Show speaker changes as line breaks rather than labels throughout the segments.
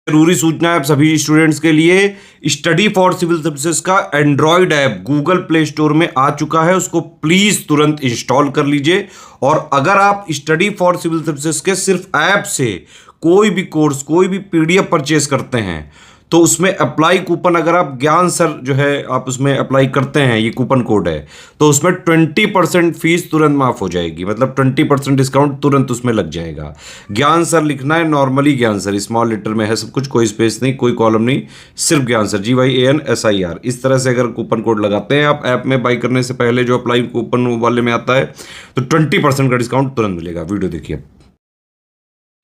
जरूरी सूचना है आप सभी स्टूडेंट्स के लिए। स्टडी फॉर सिविल सर्विसेज का Android app Google play store में आ चुका है, उसको प्लीज तुरंत इंस्टॉल कर लीजिए। और अगर आप स्टडी फॉर सिविल सर्विसेज के सिर्फ ऐप से कोई भी कोर्स, कोई भी पीडीएफ परचेज करते हैं तो उसमें अप्लाई कूपन, अगर आप ज्ञान सर जो है आप उसमें अप्लाई करते हैं, ये कूपन कोड है, तो उसमें 20% फीस तुरंत माफ हो जाएगी। मतलब 20% डिस्काउंट तुरंत उसमें लग जाएगा। ज्ञान सर लिखना है, नॉर्मली ज्ञान सर स्मॉल लेटर में है सब कुछ, कोई स्पेस नहीं, कोई कॉलम नहीं, सिर्फ ज्ञान सर GYANSIR। इस तरह से अगर कूपन कोड लगाते हैं आप ऐप में बाई करने से पहले, जो अप्लाई कूपन वाले में आता है, तो 20% का डिस्काउंट तुरंत मिलेगा। वीडियो देखिए।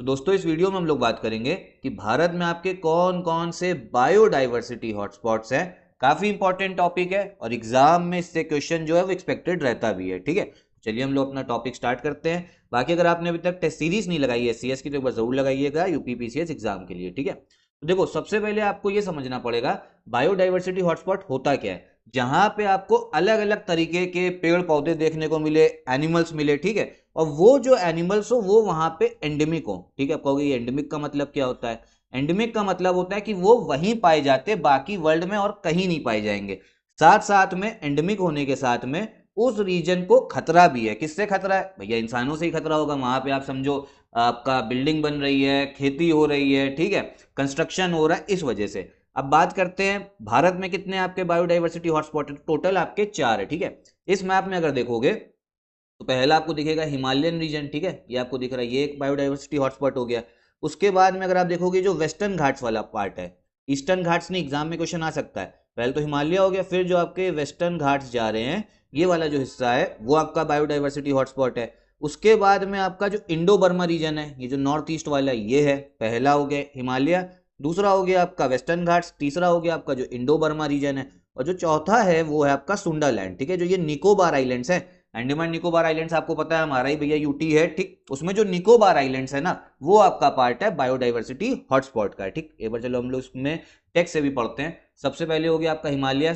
तो दोस्तों इस वीडियो में हम लोग बात करेंगे कि भारत में आपके कौन कौन से बायोडाइवर्सिटी हॉटस्पॉट्स हैं। काफी इंपॉर्टेंट टॉपिक है और एग्जाम में इससे क्वेश्चन जो है वो एक्सपेक्टेड रहता भी है। ठीक है, चलिए हम लोग अपना टॉपिक स्टार्ट करते हैं। बाकी अगर आपने अभी तक टेस्ट सीरीज नहीं लगाई है SCS की तो एक बार जरूर लगाइएगा UPPCS एग्जाम के लिए। ठीक है, तो देखो सबसे पहले आपको ये समझना पड़ेगा बायोडाइवर्सिटी हॉटस्पॉट होता क्या है। जहां पे आपको अलग अलग तरीके के पेड़ पौधे देखने को मिले, एनिमल्स मिले। ठीक है, और वो जो एनिमल्स हो वो वहां पे एंडेमिक हो। ठीक है, आप कहोगे ये एंडेमिक का मतलब क्या होता है। एंडेमिक का मतलब होता है कि वो वहीं पाए जाते, बाकी वर्ल्ड में और कहीं नहीं पाए जाएंगे। साथ साथ में एंडेमिक होने के साथ में उस रीजन को खतरा भी है। किससे खतरा है भैया? इंसानों से ही खतरा होगा। वहां पे आप समझो आपका बिल्डिंग बन रही है, खेती हो रही है, ठीक है, कंस्ट्रक्शन हो रहा है, इस वजह से। अब बात करते हैं भारत में कितने आपके बायोडाइवर्सिटी हॉटस्पॉट है। टोटल आपके 4 है। ठीक है, इस मैप में अगर देखोगे तो पहला आपको दिखेगा हिमालयन रीजन। ठीक है, ये आपको दिख रहा है, ये एक बायोडाइवर्सिटी हॉटस्पॉट हो गया। उसके बाद में अगर आप देखोगे जो वेस्टर्न घाट्स वाला पार्ट है, ईस्टर्न घाट्स नहीं, एग्जाम में क्वेश्चन आ सकता है। पहले तो हिमालय हो गया, फिर जो आपके वेस्टर्न घाट्स जा रहे हैं, ये वाला जो हिस्सा है वो आपका बायोडाइवर्सिटी हॉटस्पॉट है। उसके बाद में आपका जो इंडो बर्मा रीजन है, ये जो नॉर्थ ईस्ट वाला ये है, पहला हो गया हिमालय, दूसरा हो गया आपका वेस्टर्न घाट्स, तीसरा हो गया आपका जो इंडो बर्मा रीजन है, और जो चौथा है वो है आपका सुंडालैंड। ठीक है, जो ये निकोबार आइलैंड्स है, अंडमान निकोबार आइलैंड्स आपको पता है हमारा ही भैया यूटी है। ठीक, उसमें जो निकोबार आइलैंड्स है ना, वो आपका पार्ट है बायोडाइवर्सिटी हॉटस्पॉट का। ठीक, एक बार चलो हम लोग इसमें टेक्स्ट से भी पढ़ते हैं। सबसे पहले हो गया आपका हिमालय,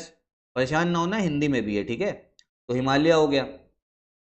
परेशान ना होना, हिंदी में भी है। ठीक है, तो हिमालय हो गया।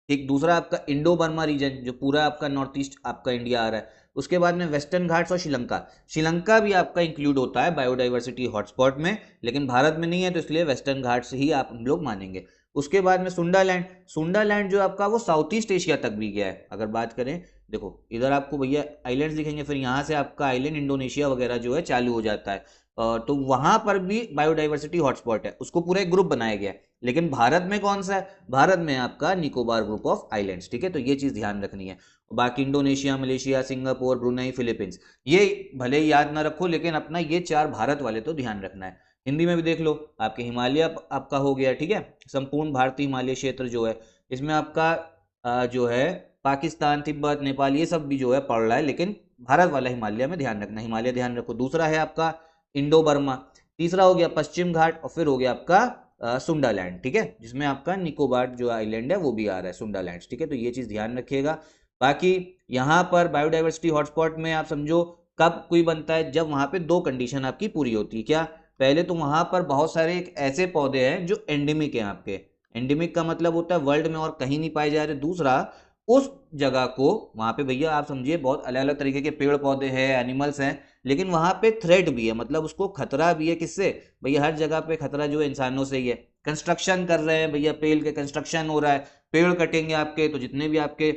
ठीक, दूसरा आपका इंडो बर्मा रीजन, जो पूरा आपका नॉर्थ ईस्ट आपका इंडिया आ रहा है। उसके बाद में वेस्टर्न घाट्स और श्रीलंका। श्रीलंका भी आपका इंक्लूड होता है बायोडाइवर्सिटी हॉटस्पॉट में, लेकिन भारत में नहीं है, तो इसलिए वेस्टर्न घाट्स ही आप हम लोग मानेंगे। उसके बाद में सुंडालैंड। सुंडालैंड जो आपका वो साउथ ईस्ट एशिया तक भी गया है। अगर बात करें, देखो इधर आपको भैया आइलैंड्स दिखेंगे, फिर यहाँ से आपका आइलैंड इंडोनेशिया वगैरह जो है चालू हो जाता है। तो वहां पर भी बायोडाइवर्सिटी हॉटस्पॉट है, उसको पूरा एक ग्रुप बनाया गया है। लेकिन भारत में कौन सा है? भारत में आपका निकोबार ग्रुप ऑफ आइलैंड्स। ठीक है, तो ये चीज ध्यान रखनी है। बाकी Indonesia, Malaysia, Singapore, Brunei, Philippines, ये भले ही याद ना रखो, लेकिन अपना ये 4 भारत वाले तो ध्यान रखना है। हिंदी में भी देख लो, आपके हिमालय आपका हो गया। ठीक है, संपूर्ण भारतीय हिमालय क्षेत्र जो है, इसमें आपका जो है पाकिस्तान, तिब्बत, नेपाल, ये सब भी जो है पड़ रहा है, लेकिन भारत वाला हिमालय में ध्यान रखना, हिमालय ध्यान रखो। दूसरा है आपका इंडो बर्मा, तीसरा हो गया पश्चिम घाट, और फिर हो गया आपका सुंडालैंड। ठीक है, जिसमें आपका निकोबार जो आइलैंड है वो भी आ रहा है, सुंडालैंड। ठीक है, तो ये चीज ध्यान रखिएगा। बाकी यहाँ पर बायोडाइवर्सिटी हॉटस्पॉट में आप समझो कब कोई बनता है, जब वहां पे 2 कंडीशन आपकी पूरी होती है। क्या? पहले तो वहां पर बहुत सारे एक ऐसे पौधे हैं जो एंडेमिक है आपके। एंडेमिक का मतलब होता है वर्ल्ड में और कहीं नहीं पाए जा रहे। दूसरा, उस जगह को वहां पे भैया आप समझिए बहुत अलग अलग तरीके के पेड़ पौधे हैं, एनिमल्स हैं, लेकिन वहां पे थ्रेट भी है, मतलब उसको खतरा भी है। किससे भैया? हर जगह पे खतरा जो है इंसानों से ही है। कंस्ट्रक्शन कर रहे हैं भैया, पेड़ के कंस्ट्रक्शन हो रहा है, पेड़ कटेंगे आपके तो जितने भी आपके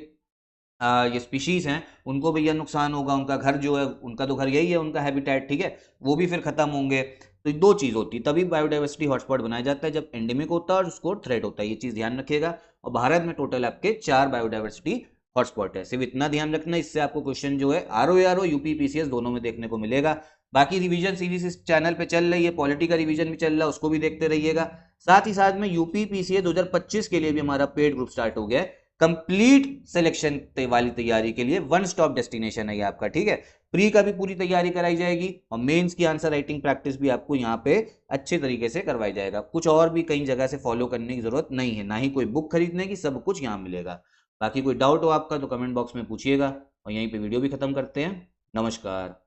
ये स्पीशीज हैं उनको भैया नुकसान होगा। उनका घर जो है, उनका तो घर यही है, उनका हैबिटेट। ठीक है, वो भी फिर खत्म होंगे। तो 2 चीज होती है, तभी बायोडाइवर्सिटी हॉटस्पॉट बनाया जाता है, जब एंडेमिक होता है और उसको थ्रेट होता है। ये चीज ध्यान रखिएगा। और भारत में टोटल आपके 4 बायोडाइवर्सिटी हॉटस्पॉट है, सिर्फ इतना ध्यान रखना। इससे आपको क्वेश्चन जो है RO UPPCS दोनों में देखने को मिलेगा। बाकी रिवीजन सीरीज इस चैनल पे चल रही है, पॉलिटी का रिवीजन भी चल रहा है, उसको भी देखते रहिएगा। साथ ही साथ में UPPCS 2025 के लिए भी हमारा पेड ग्रुप स्टार्ट हो गया है। कंप्लीट सिलेक्शन वाली तैयारी के लिए वन स्टॉप डेस्टिनेशन है ये आपका। ठीक है, प्री का भी पूरी तैयारी कराई जाएगी, और मेंस की आंसर राइटिंग प्रैक्टिस भी आपको यहाँ पे अच्छे तरीके से करवाई जाएगा। कुछ और भी कई जगह से फॉलो करने की जरूरत नहीं है, ना ही कोई बुक खरीदने की, सब कुछ यहाँ मिलेगा। बाकी कोई डाउट हो आपका तो कमेंट बॉक्स में पूछिएगा, और यहीं पे वीडियो भी खत्म करते हैं। नमस्कार।